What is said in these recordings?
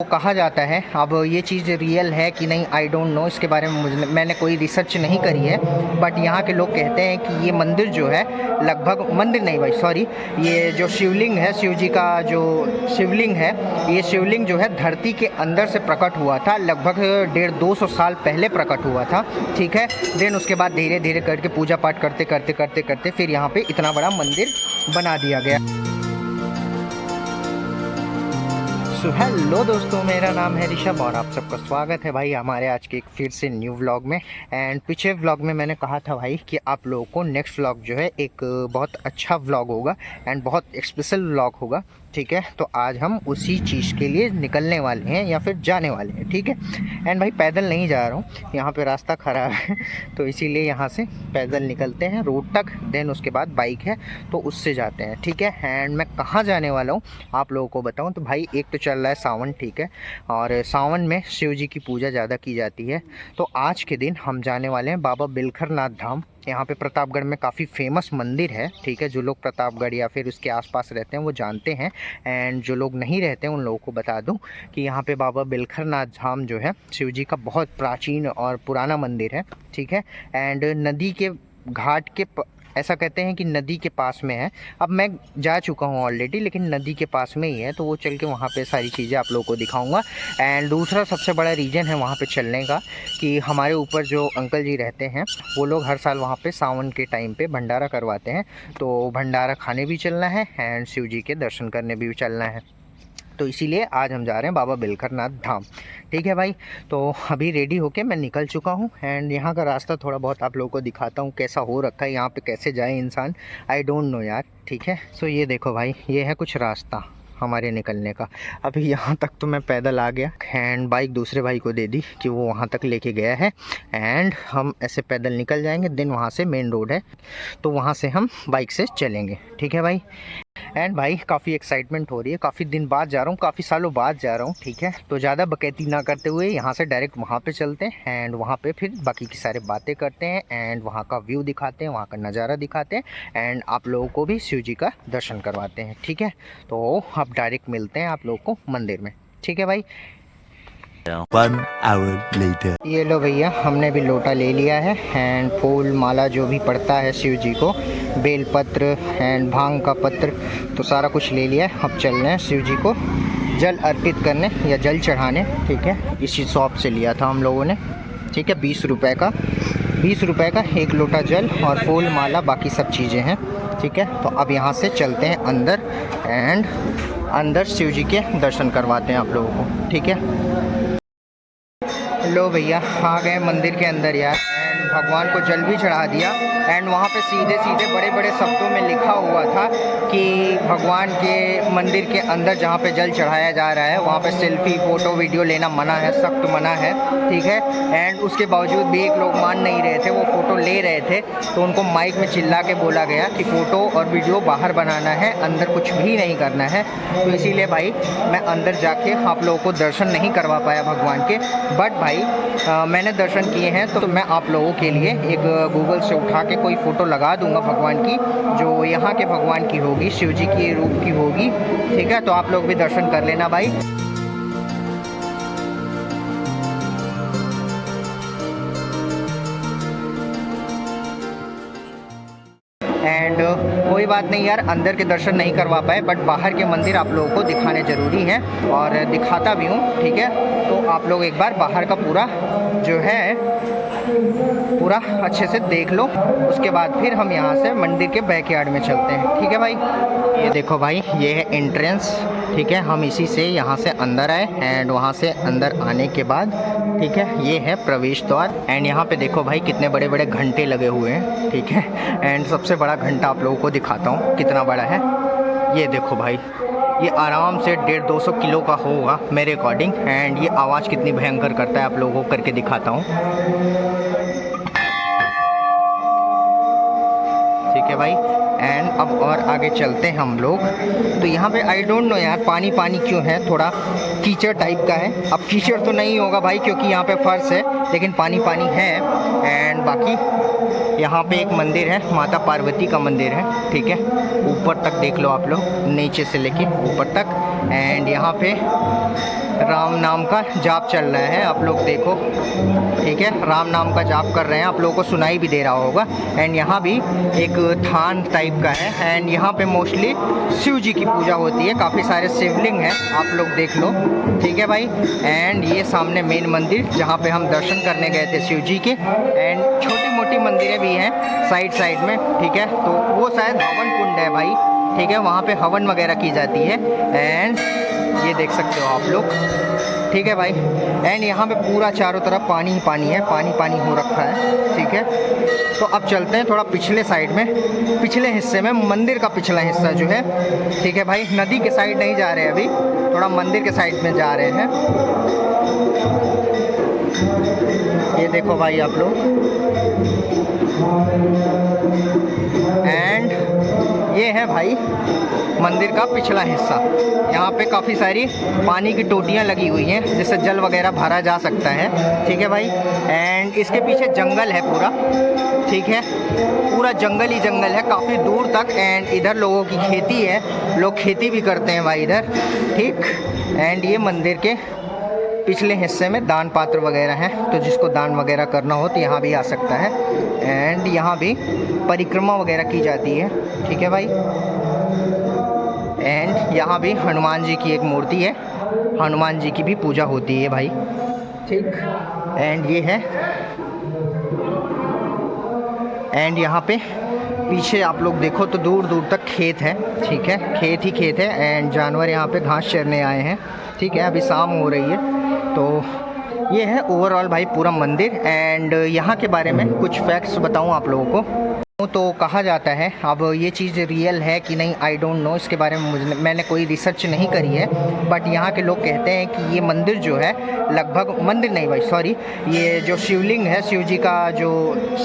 वो कहा जाता है, अब ये चीज़ रियल है कि नहीं आई डोंट नो, इसके बारे में मैंने कोई रिसर्च नहीं करी है। बट यहाँ के लोग कहते हैं कि ये मंदिर जो है लगभग, मंदिर नहीं भाई सॉरी, ये जो शिवलिंग है, शिव जी का जो शिवलिंग है, ये शिवलिंग जो है धरती के अंदर से प्रकट हुआ था, लगभग 150-200 साल पहले प्रकट हुआ था। ठीक है, देन उसके बाद धीरे धीरे करके पूजा पाठ करते करते करते करते फिर यहाँ पे इतना बड़ा मंदिर बना दिया गया। सो हेलो दोस्तों, मेरा नाम है ऋषभ और आप सबका स्वागत है भाई हमारे आज के एक फिर से न्यू व्लॉग में। एंड पिछले व्लॉग में मैंने कहा था भाई कि आप लोगों को नेक्स्ट व्लॉग जो है एक बहुत अच्छा व्लॉग होगा एंड बहुत स्पेशल व्लॉग होगा। ठीक है, तो आज हम उसी चीज़ के लिए निकलने वाले हैं या फिर जाने वाले हैं। ठीक है, एंड भाई पैदल नहीं जा रहा हूँ, यहाँ पे रास्ता ख़राब है तो इसीलिए यहाँ से पैदल निकलते हैं रोड तक, देन उसके बाद बाइक है तो उससे जाते हैं। ठीक है, एंड मैं कहाँ जाने वाला हूँ आप लोगों को बताऊँ तो भाई एक तो चल रहा है सावन। ठीक है, और सावन में शिव जी की पूजा ज़्यादा की जाती है, तो आज के दिन हम जाने वाले हैं बाबा बिलखर नाथ धाम। यहाँ पे प्रतापगढ़ में काफ़ी फेमस मंदिर है। ठीक है, जो लोग प्रतापगढ़ या फिर उसके आसपास रहते हैं वो जानते हैं, एंड जो लोग नहीं रहते हैं उन लोगों को बता दूं कि यहाँ पे बाबा बिलखर नाथ धाम जो है शिव जी का बहुत प्राचीन और पुराना मंदिर है। ठीक है, एंड नदी के घाट के ऐसा कहते हैं कि नदी के पास में है। अब मैं जा चुका हूँ ऑलरेडी, लेकिन नदी के पास में ही है, तो वो चल के वहाँ पे सारी चीज़ें आप लोगों को दिखाऊंगा। एंड दूसरा सबसे बड़ा रीज़न है वहाँ पे चलने का कि हमारे ऊपर जो अंकल जी रहते हैं वो लोग हर साल वहाँ पे सावन के टाइम पे भंडारा करवाते हैं, तो भंडारा खाने भी चलना है एंड शिव जी के दर्शन करने भी चलना है, तो इसीलिए आज हम जा रहे हैं बाबा बिलखर नाथ धाम। ठीक है भाई, तो अभी रेडी होके मैं निकल चुका हूँ एंड यहाँ का रास्ता थोड़ा बहुत आप लोगों को दिखाता हूँ कैसा हो रखा है, यहाँ पे कैसे जाए इंसान, आई डोंट नो यार। ठीक है, सो ये देखो भाई, ये है कुछ रास्ता हमारे निकलने का। अभी यहाँ तक तो मैं पैदल आ गया एंड बाइक दूसरे भाई को दे दी कि वो वहाँ तक लेके गया है, एंड हम ऐसे पैदल निकल जाएंगे। देन वहाँ से मेन रोड है तो वहाँ से हम बाइक से चलेंगे। ठीक है भाई, एंड भाई काफ़ी एक्साइटमेंट हो रही है, काफ़ी दिन बाद जा रहा हूँ, काफ़ी सालों बाद जा रहा हूँ। ठीक है, तो ज़्यादा बकैती ना करते हुए यहाँ से डायरेक्ट वहाँ पे चलते हैं एंड वहाँ पे फिर बाकी की सारे बातें करते हैं एंड वहाँ का व्यू दिखाते हैं, वहाँ का नज़ारा दिखाते हैं एंड आप लोगों को भी शिव जी का दर्शन करवाते हैं। ठीक है, तो अब डायरेक्ट मिलते हैं आप लोगों को मंदिर में। ठीक है भाई। 1 hour later. ये लो भैया, हमने भी लोटा ले लिया है एंड फूल माला जो भी पड़ता है शिव जी को, बेलपत्र एंड भांग का पत्र, तो सारा कुछ ले लिया है। अब चल रहे हैं शिव जी को जल अर्पित करने या जल चढ़ाने। ठीक है, इसी शॉप से लिया था हम लोगों ने। ठीक है, 20 रुपये का 1 लोटा जल और फूल माला बाकी सब चीज़ें हैं। ठीक है, तो अब यहाँ से चलते हैं अंदर एंड अंदर शिव जी के दर्शन करवाते हैं आप लोगों को। ठीक है, लो भैया आ गए मंदिर के अंदर यार, एंड भगवान को जल भी चढ़ा दिया एंड वहाँ पे सीधे सीधे बड़े बड़े शब्दों में लिखा हुआ था कि भगवान के मंदिर के अंदर जहाँ पे जल चढ़ाया जा रहा है वहाँ पे सेल्फी फ़ोटो वीडियो लेना मना है, सख्त मना है। ठीक है, एंड उसके बावजूद भी एक लोग मान नहीं रहे थे, वो फ़ोटो ले रहे थे, तो उनको माइक में चिल्ला के बोला गया कि फ़ोटो और वीडियो बाहर बनाना है, अंदर कुछ भी नहीं करना है। तो इसीलिए भाई मैं अंदर जाके आप लोगों को दर्शन नहीं करवा पाया भगवान के, बट भाई मैंने दर्शन किए हैं, तो मैं आप लोगों के लिए एक गूगल से उठा के कोई फ़ोटो लगा दूंगा भगवान की, जो यहाँ के भगवान की होगी, शिव जी की रूप की होगी। ठीक है, तो आप लोग भी दर्शन कर लेना भाई। एंड कोई बात नहीं यार, अंदर के दर्शन नहीं करवा पाए, बट बाहर के मंदिर आप लोगों को दिखाने ज़रूरी हैं और दिखाता भी हूँ। ठीक है, तो आप लोग एक बार बाहर का पूरा जो है पूरा अच्छे से देख लो, उसके बाद फिर हम यहाँ से मंदिर के बैकयार्ड में चलते हैं। ठीक है भाई, ये देखो भाई, ये है एंट्रेंस। ठीक है, हम इसी से यहाँ से अंदर आए एंड वहाँ से अंदर आने के बाद ठीक है ये है प्रवेश द्वार एंड यहाँ पे देखो भाई कितने बड़े बड़े घंटे लगे हुए हैं। ठीक है, एंड सबसे बड़ा घंटा आप लोगों को दिखाता हूँ कितना बड़ा है। ये देखो भाई, ये आराम से 150-200 किलो का होगा मेरे अकॉर्डिंग, एंड ये आवाज़ कितनी भयंकर करता है आप लोगों को करके दिखाता हूँ। ठीक है भाई, एंड अब और आगे चलते हैं हम लोग। तो यहाँ पे आई डोंट नो यार पानी पानी क्यों है, थोड़ा कीचड़ टाइप का है। अब कीचड़ तो नहीं होगा भाई क्योंकि यहाँ पे फर्श है, लेकिन पानी पानी है। एंड बाकी यहाँ पे एक मंदिर है, माता पार्वती का मंदिर है। ठीक है, ऊपर तक देख लो आप लोग, नीचे से लेके ऊपर तक। एंड यहाँ पे राम नाम का जाप चल रहा है, आप लोग देखो, ठीक है, राम नाम का जाप कर रहे हैं, आप लोगों को सुनाई भी दे रहा होगा। एंड यहाँ भी एक थान टाइप का है एंड यहाँ पे मोस्टली शिव जी की पूजा होती है, काफ़ी सारे शिवलिंग हैं, आप लोग देख लो, ठीक है भाई। एंड ये सामने मेन मंदिर जहाँ पे हम दर्शन करने गए थे शिव जी के, एंड छोटी मोटी मंदिरें भी हैं साइड में, ठीक है। तो वो शायद हवन कुंड है भाई, ठीक है, वहाँ पे हवन वगैरह की जाती है। एंड ये देख सकते हो आप लोग, ठीक है भाई। एंड यहाँ पे पूरा चारों तरफ पानी ही पानी है, पानी हो रखा है, ठीक है। तो अब चलते हैं थोड़ा पिछले साइड में, पिछले हिस्से में, मंदिर का पिछला हिस्सा जो है, ठीक है भाई। नदी के साइड नहीं जा रहे अभी, थोड़ा मंदिर के साइड में जा रहे हैं। ये देखो भाई आप लोग, एंड ये है भाई मंदिर का पिछला हिस्सा। यहाँ पे काफ़ी सारी पानी की टोटियाँ लगी हुई हैं जिससे जल वगैरह भरा जा सकता है, ठीक है भाई। एंड इसके पीछे जंगल है पूरा, ठीक है, पूरा जंगल ही जंगल है काफ़ी दूर तक। एंड इधर लोगों की खेती है, लोग खेती भी करते हैं भाई इधर, ठीक। एंड ये मंदिर के पिछले हिस्से में दान पात्र वगैरह हैं, तो जिसको दान वगैरह करना हो तो यहाँ भी आ सकता है। एंड यहाँ भी परिक्रमा वगैरह की जाती है, ठीक है भाई। एंड यहाँ भी हनुमान जी की एक मूर्ति है, हनुमान जी की भी पूजा होती है भाई, ठीक। एंड ये है, एंड यहाँ पे पीछे आप लोग देखो तो दूर दूर तक खेत है, ठीक है, खेत ही खेत है। एंड जानवर यहाँ पे घास चरने आए हैं, ठीक है, अभी शाम हो रही है। तो ये है ओवरऑल भाई पूरा मंदिर। एंड यहाँ के बारे में कुछ फैक्ट्स बताऊँ आप लोगों को, तो कहा जाता है, अब ये चीज़ रियल है कि नहीं आई डोंट नो, इसके बारे में मैंने कोई रिसर्च नहीं करी है, बट यहाँ के लोग कहते हैं कि ये मंदिर जो है लगभग, मंदिर नहीं भाई सॉरी, ये जो शिवलिंग है, शिव जी का जो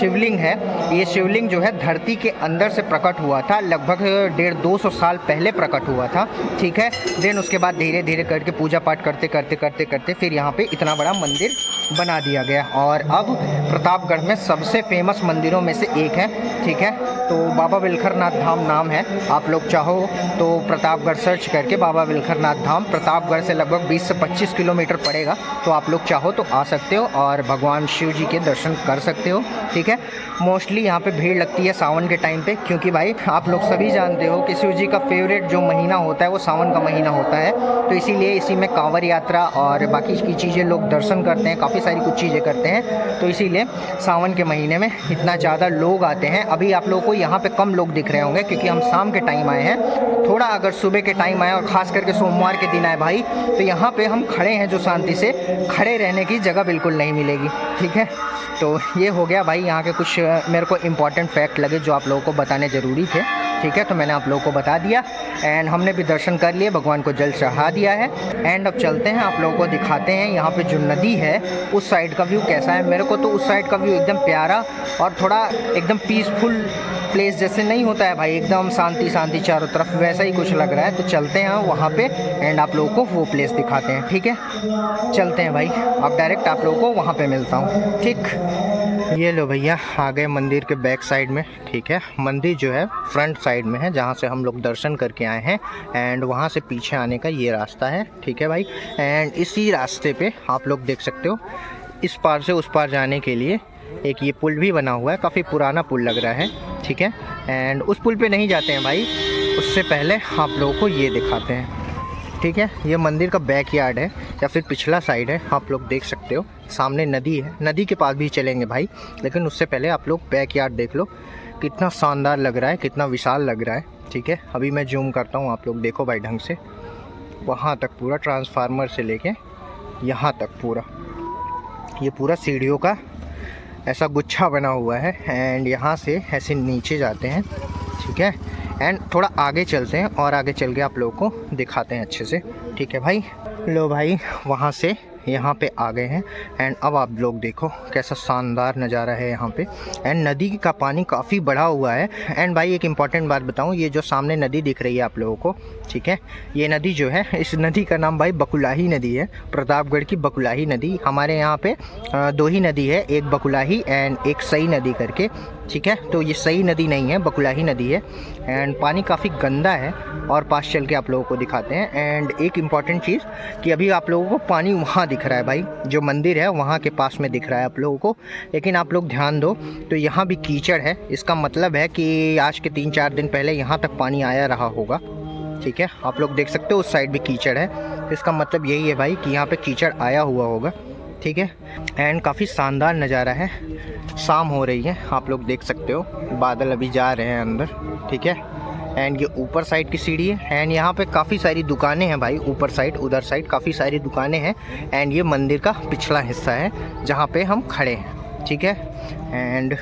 शिवलिंग है, ये शिवलिंग जो है धरती के अंदर से प्रकट हुआ था, लगभग 150-200 साल पहले प्रकट हुआ था, ठीक है। देन उसके बाद धीरे धीरे करके पूजा पाठ करते फिर यहाँ पे इतना बड़ा मंदिर बना दिया गया। और अब प्रतापगढ़ में सबसे फेमस मंदिरों में से एक है, ठीक है। तो बाबा विलखरनाथ धाम नाम है, आप लोग चाहो तो प्रतापगढ़ सर्च करके बाबा विलखरनाथ धाम, प्रतापगढ़ से लगभग 20 से 25 किलोमीटर पड़ेगा, तो आप लोग चाहो तो आ सकते हो और भगवान शिव जी के दर्शन कर सकते हो, ठीक है। मोस्टली यहाँ पे भीड़ लगती है सावन के टाइम पे, क्योंकि भाई आप लोग सभी जानते हो कि शिव जी का फेवरेट जो महीना होता है वो सावन का महीना होता है, तो इसीलिए इसी में कांवड़ यात्रा और बाकी की चीज़ें लोग दर्शन करते हैं, काफ़ी सारी कुछ चीज़ें करते हैं, तो इसीलिए सावन के महीने में इतना ज़्यादा लोग आते हैं। अभी आप लोगों को यहाँ पे कम लोग दिख रहे होंगे क्योंकि हम शाम के टाइम आए हैं, थोड़ा अगर सुबह के टाइम आए और ख़ास करके सोमवार के दिन आए भाई, तो यहाँ पे हम खड़े हैं जो शांति से, खड़े रहने की जगह बिल्कुल नहीं मिलेगी, ठीक है। तो ये हो गया भाई यहाँ के कुछ मेरे को इम्पॉर्टेंट फैक्ट लगे जो आप लोगों को बताने ज़रूरी थे, ठीक है, तो मैंने आप लोगों को बता दिया। एंड हमने भी दर्शन कर लिए, भगवान को जल चढ़ा दिया है। एंड अब चलते हैं, आप लोगों को दिखाते हैं यहाँ पे जो नदी है उस साइड का व्यू कैसा है। मेरे को तो उस साइड का व्यू एकदम प्यारा और थोड़ा एकदम पीसफुल प्लेस जैसे नहीं होता है भाई, एकदम शांति शांति चारों तरफ, वैसा ही कुछ लग रहा है। तो चलते हैं वहाँ पे एंड आप लोगों को वो प्लेस दिखाते हैं, ठीक है। चलते हैं भाई, अब डायरेक्ट आप लोगों को वहाँ पे मिलता हूँ, ठीक। ये लो भैया आ गए मंदिर के बैक साइड में, ठीक है। मंदिर जो है फ्रंट साइड में है जहाँ से हम लोग दर्शन करके आए हैं। एंड वहाँ से पीछे आने का ये रास्ता है, ठीक है भाई। एंड इसी रास्ते पे आप लोग देख सकते हो, इस पार से उस पार जाने के लिए एक ये पुल भी बना हुआ है, काफ़ी पुराना पुल लग रहा है, ठीक है। एंड उस पुल पे नहीं जाते हैं भाई, उससे पहले आप लोगों को ये दिखाते हैं, ठीक है। ये मंदिर का बैक यार्ड है या फिर पिछला साइड है, आप लोग देख सकते हो। सामने नदी है, नदी के पास भी चलेंगे भाई, लेकिन उससे पहले आप लोग बैक यार्ड देख लो, कितना शानदार लग रहा है, कितना विशाल लग रहा है, ठीक है। अभी मैं जूम करता हूँ, आप लोग देखो भाई ढंग से, वहाँ तक पूरा ट्रांसफार्मर से लेके यहाँ तक पूरा, ये पूरा सीढ़ियों का ऐसा गुच्छा बना हुआ है। एंड यहाँ से ऐसे नीचे जाते हैं, ठीक है। एंड थोड़ा आगे चलते हैं और आगे चल के आप लोगों को दिखाते हैं अच्छे से, ठीक है भाई। लो भाई वहाँ से यहाँ पे आ गए हैं। एंड अब आप लोग देखो कैसा शानदार नज़ारा है यहाँ पे। एंड नदी का पानी काफ़ी बढ़ा हुआ है। एंड भाई एक इम्पॉर्टेंट बात बताऊँ, ये जो सामने नदी दिख रही है आप लोगों को, ठीक है, ये नदी जो है, इस नदी का नाम भाई बकुलाही नदी है, प्रतापगढ़ की बकुलाही नदी। हमारे यहाँ पे दो ही नदी है, एक बकुलाही एंड एक सई नदी करके, ठीक है। तो ये सही नदी नहीं है, बकुलाही नदी है एंड पानी काफ़ी गंदा है और पास चल के आप लोगों को दिखाते हैं। एंड एक इम्पॉर्टेंट चीज़ कि अभी आप लोगों को पानी वहाँ दिख रहा है भाई, जो मंदिर है वहाँ के पास में दिख रहा है आप लोगों को, लेकिन आप लोग ध्यान दो तो यहाँ भी कीचड़ है। इसका मतलब है कि आज के 3-4 दिन पहले यहाँ तक पानी आया रहा होगा, ठीक है। आप लोग देख सकते हो उस साइड भी कीचड़ है, तो इसका मतलब यही है भाई कि यहाँ पे कीचड़ आया हुआ होगा, ठीक है। एंड काफ़ी शानदार नज़ारा है, शाम हो रही है, आप लोग देख सकते हो, बादल अभी जा रहे हैं अंदर, ठीक है। एंड ये ऊपर साइड की सीढ़ी है एंड यहाँ पे काफ़ी सारी दुकानें हैं भाई, ऊपर साइड उधर साइड काफ़ी सारी दुकानें हैं। एंड ये मंदिर का पिछला हिस्सा है जहाँ पे हम खड़े हैं, ठीक है। एंड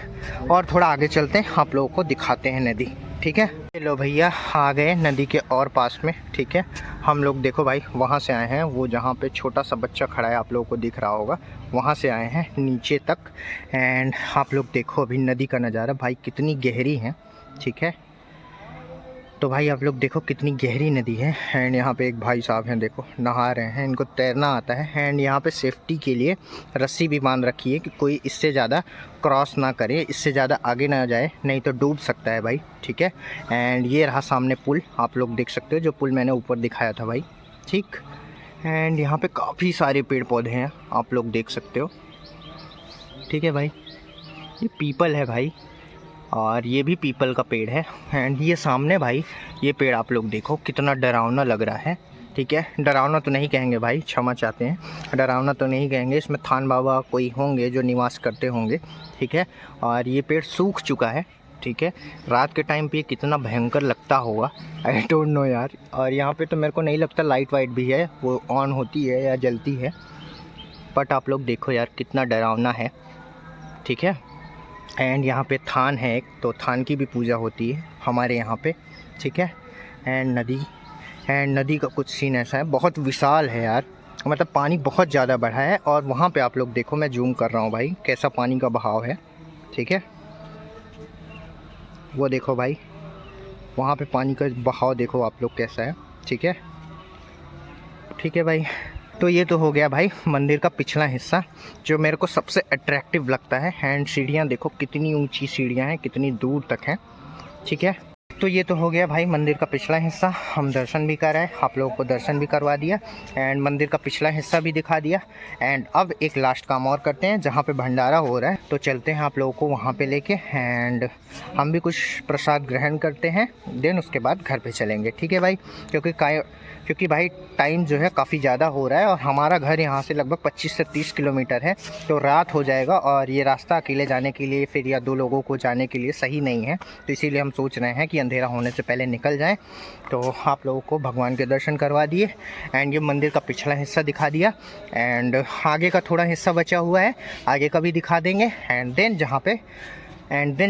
और थोड़ा आगे चलते हैं, आप लोगों को दिखाते हैं नदी, ठीक है। चलो भैया आ गए नदी के और पास में, ठीक है। हम लोग देखो भाई वहाँ से आए हैं, वो जहाँ पे छोटा सा बच्चा खड़ा है आप लोगों को दिख रहा होगा, वहाँ से आए हैं नीचे तक। एंड आप लोग देखो अभी नदी का नज़ारा भाई कितनी गहरी है, ठीक है। तो भाई आप लोग देखो कितनी गहरी नदी है। एंड यहाँ पे एक भाई साहब हैं, देखो नहा रहे हैं, इनको तैरना आता है। एंड यहाँ पे सेफ्टी के लिए रस्सी भी बांध रखी है कि कोई इससे ज़्यादा क्रॉस ना करे, इससे ज़्यादा आगे ना जाए, नहीं तो डूब सकता है भाई, ठीक है। एंड ये रहा सामने पुल, आप लोग देख सकते हो, जो पुल मैंने ऊपर दिखाया था भाई, ठीक। एंड यहाँ पे काफ़ी सारे पेड़ पौधे हैं, आप लोग देख सकते हो, ठीक है भाई। ये पीपल है भाई, और ये भी पीपल का पेड़ है। एंड ये सामने भाई ये पेड़ आप लोग देखो कितना डरावना लग रहा है, ठीक है। डरावना तो नहीं कहेंगे भाई, क्षमा चाहते हैं, डरावना तो नहीं कहेंगे, इसमें थान बाबा कोई होंगे जो निवास करते होंगे, ठीक है। और ये पेड़ सूख चुका है, ठीक है। रात के टाइम पे कितना भयंकर लगता होगा, आई डोंट नो यार। और यहाँ पे तो मेरे को नहीं लगता लाइट वाइट भी है, वो ऑन होती है या जलती है, बट आप लोग देखो यार कितना डरावना है, ठीक है। एंड यहाँ पे थान है एक, तो थान की भी पूजा होती है हमारे यहाँ पे, ठीक है। एंड नदी का कुछ सीन ऐसा है, बहुत विशाल है यार, मतलब पानी बहुत ज़्यादा बढ़ा है। और वहाँ पे आप लोग देखो, मैं जूम कर रहा हूँ भाई कैसा पानी का बहाव है, ठीक है। वो देखो भाई वहाँ पे पानी का बहाव देखो आप लोग कैसा है, ठीक है, ठीक है भाई। तो ये तो हो गया भाई मंदिर का पिछला हिस्सा, जो मेरे को सबसे अट्रैक्टिव लगता है। एंड सीढ़ियाँ देखो कितनी ऊंची सीढ़ियाँ हैं, कितनी दूर तक हैं, ठीक है। तो ये तो हो गया भाई मंदिर का पिछला हिस्सा, हम दर्शन भी कराए, आप लोगों को दर्शन भी करवा दिया एंड मंदिर का पिछला हिस्सा भी दिखा दिया। एंड अब एक लास्ट काम और करते हैं, जहाँ पे भंडारा हो रहा है, तो चलते हैं आप लोगों को वहाँ पे लेके। एंड हम भी कुछ प्रसाद ग्रहण करते हैं, देन उसके बाद घर पे चलेंगे, ठीक है भाई। क्योंकि भाई टाइम जो है काफ़ी ज़्यादा हो रहा है और हमारा घर यहाँ से लगभग 25 से 30 किलोमीटर है, तो रात हो जाएगा और ये रास्ता अकेले जाने के लिए फिर या 2 लोगों को जाने के लिए सही नहीं है। तो इसीलिए हम सोच रहे हैं कि अंधेरा होने से पहले निकल जाएं। तो आप लोगों को भगवान के दर्शन करवा दिए एंड ये मंदिर का पिछला हिस्सा दिखा दिया। एंड आगे का थोड़ा हिस्सा बचा हुआ है, आगे का भी दिखा देंगे। एंड देन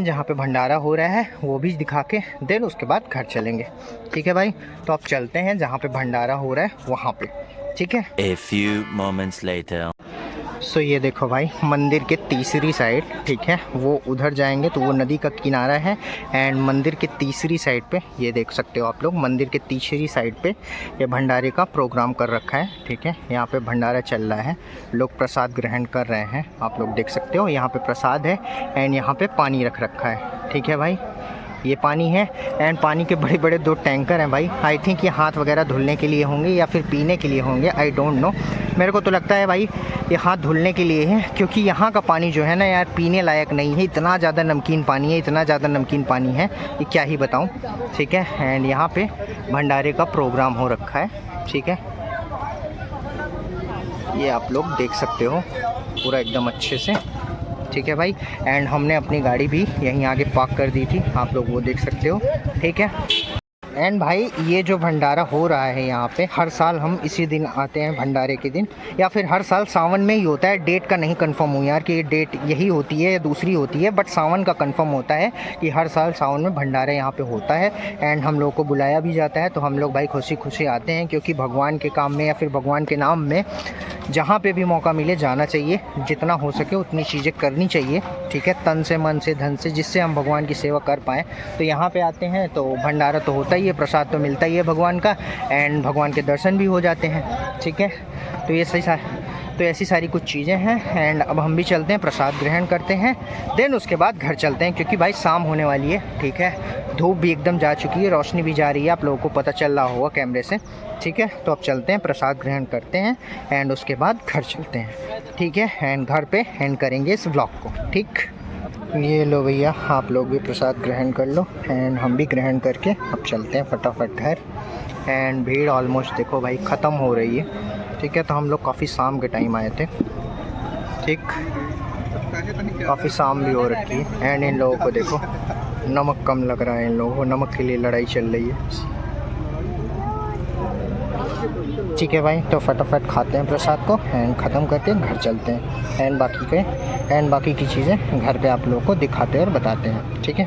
जहाँ पे भंडारा हो रहा है वो भी दिखा के देन उसके बाद घर चलेंगे, ठीक है भाई। तो आप चलते हैं जहाँ पे भंडारा हो रहा है वहाँ पे, ठीक है। A few moments later. सो ये देखो भाई मंदिर के तीसरी साइड, ठीक है, वो उधर जाएंगे तो वो नदी का किनारा है। एंड मंदिर के तीसरी साइड पे ये देख सकते हो आप लोग, मंदिर के तीसरी साइड पे ये भंडारे का प्रोग्राम कर रखा है, ठीक है। यहाँ पे भंडारा चल रहा है, लोग प्रसाद ग्रहण कर रहे हैं, आप लोग देख सकते हो। यहाँ पे प्रसाद है एंड यहाँ पे पानी रख रखा है, ठीक है भाई, ये पानी है। एंड पानी के बड़े बड़े 2 टैंकर हैं भाई, आई थिंक ये हाथ वगैरह धुलने के लिए होंगे या फिर पीने के लिए होंगे, आई डोंट नो। मेरे को तो लगता है भाई ये हाथ धुलने के लिए है, क्योंकि यहाँ का पानी जो है ना यार पीने लायक नहीं है, इतना ज़्यादा नमकीन पानी है, इतना ज़्यादा नमकीन पानी है ये क्या ही बताऊँ, ठीक है। एंड यहाँ पे भंडारे का प्रोग्राम हो रखा है, ठीक है, ये आप लोग देख सकते हो पूरा एकदम अच्छे से, ठीक है भाई। एंड हमने अपनी गाड़ी भी यहीं आगे पार्क कर दी थी, आप लोग वो देख सकते हो, ठीक है। एंड भाई ये जो भंडारा हो रहा है यहाँ पे, हर साल हम इसी दिन आते हैं भंडारे के दिन, या फिर हर साल सावन में ही होता है। डेट का नहीं कंफर्म हुआ यार कि ये डेट यही होती है या दूसरी होती है, बट सावन का कंफर्म होता है कि हर साल सावन में भंडारा यहाँ पे होता है। एंड हम लोग को बुलाया भी जाता है, तो हम लोग भाई खुशी खुशी आते हैं, क्योंकि भगवान के काम में या फिर भगवान के नाम में जहाँ पे भी मौका मिले जाना चाहिए, जितना हो सके उतनी चीज़ें करनी चाहिए, ठीक है, तन से मन से धन से, जिससे हम भगवान की सेवा कर पाएँ। तो यहाँ पे आते हैं तो भंडारा तो होता ही है, प्रसाद तो मिलता ही है भगवान का, एंड भगवान के दर्शन भी हो जाते हैं, ठीक है। तो तो ऐसी सारी कुछ चीज़ें हैं। एंड अब हम भी चलते हैं, प्रसाद ग्रहण करते हैं, देन उसके बाद घर चलते हैं, क्योंकि भाई शाम होने वाली है। ठीक है, धूप भी एकदम जा चुकी है, रोशनी भी जा रही है, आप लोगों को पता चल रहा होगा कैमरे से। ठीक है, तो अब चलते हैं, प्रसाद ग्रहण करते हैं एंड उसके बाद घर चलते हैं। ठीक है, एंड घर पे एंड करेंगे इस व्लॉग को। ठीक, ये लो भैया, आप लोग भी प्रसाद ग्रहण कर लो एंड हम भी ग्रहण करके अब चलते हैं फटाफट घर। एंड भीड़ ऑलमोस्ट देखो भाई ख़त्म हो रही है। ठीक है, तो हम लोग काफ़ी शाम के टाइम आए थे। ठीक, काफ़ी शाम भी हो रखी है। एंड इन लोगों को देखो, नमक कम लग रहा है इन लोगों को, नमक के लिए लड़ाई चल रही है। ठीक है भाई, तो फटाफट खाते हैं प्रसाद को एंड ख़त्म करके घर चलते हैं। एंड बाकी की चीज़ें घर पे आप लोगों को दिखाते हैं और बताते हैं। ठीक है।